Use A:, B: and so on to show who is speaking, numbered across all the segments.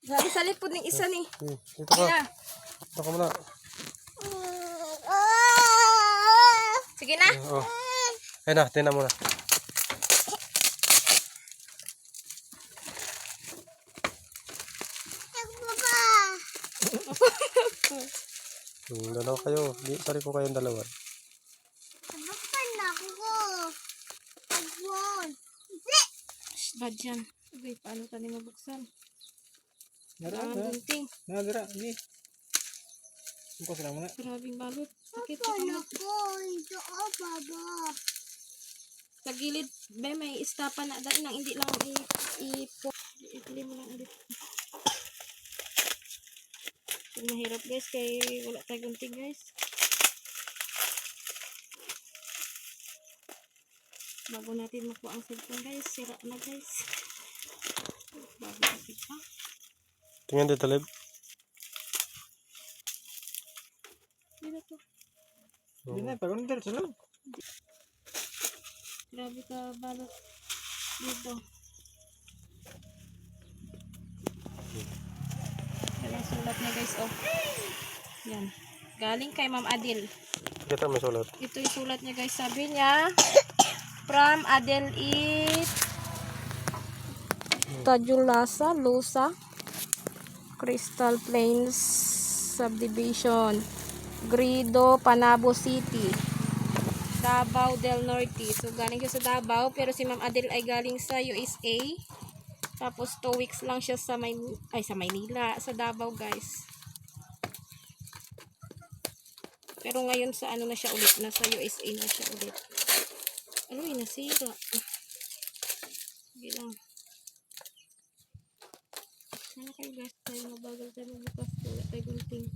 A: Sali-sali po ng isa ni.
B: Dito ka. Dito ka muna.
A: Sige na.
B: Oh. Ayun na, tingnan mo na. Dalawa kayo. Sari ko kayong dalawa.
A: Bad yan. Okay, paano tayo mabuksan?
C: Nara,
A: Gunting.
C: nara, hindi. Bukas lang muna.
A: Grabing balot. Sakit sa kamot. Sa gilid, be, may istapa na dahil nang hindi lang i-play mo lang ulit. Yung mahirap guys, kaya wala tayo gunting guys. Bago natin makuha ang cellphone guys, sira na guys. Bago natin pa.
B: Tingnan dito, Lib.
A: Dito to.
C: Hindi na, pag ano dito, sulong.
A: Grabe ka balot dito. Yan ang sulat niya guys, oh. Yan. Galing kay Ma'am Adil.
B: Kita may sulat.
A: Ito yung sulat niya guys. Sabi niya, from Adel it Tajulasa, Lusa, Crystal Plains Subdivision, Grido, Panabo City, Davao del Norte. So galing siya sa Davao, pero si Ma'am Adel ay galing sa USA. Tapos 2 weeks lang siya sa Maynila, sa Davao guys. Pero ngayon sa ano na siya ulit, nasa USA na siya ulit. Ano yun, nasira. Sige lang. Sana kayo guys, tayo mabagal tayo magbukas. Wala tayo gunting.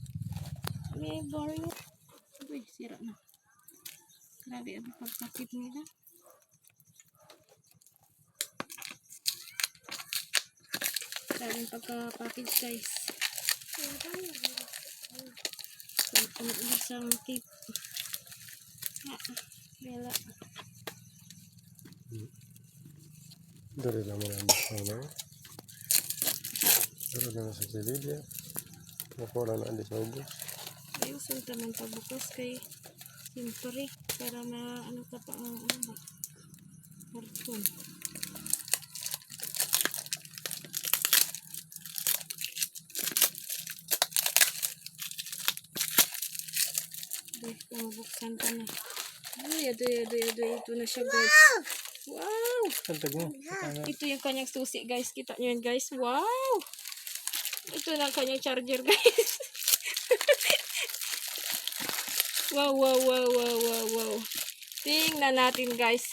A: May boring. Uy, sira na. Grabe ang pagkakit nila. Grabe ang pagka-package guys. Ano isang tape. Bela.
B: Dari lang muna ang ano. Dari lang sa gilid ya. Makuha lang na sa ubos.
A: Ayusin naman pagbukas kay siyempre para na ano ka pa ang ano ba. Karton. Buksan pa na. Ay, ito na siya guys. Wow!
C: Tagtag mo.
A: Ito yung kanyang susi guys. Kita nyo yun guys. Wow! Ito na ang kanyang charger guys. Wow. Tingnan natin guys.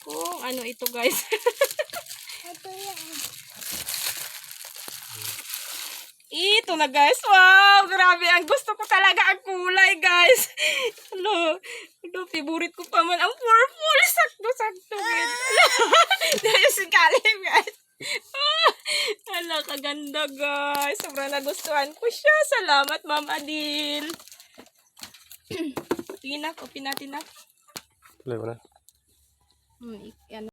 A: Kung ano ito guys. Ito na guys. Wow! Grabe. Ang gusto ko talaga ang kulay guys. Hello. Favorite ko pa man ang purple. Sakto. Dahil si Kalim guys. Hala, kaganda guys. Sobrang nagustuhan ko siya. Salamat Ma'am Adil. Tingin na. Open natin na.
B: Play mo na.
A: Yan.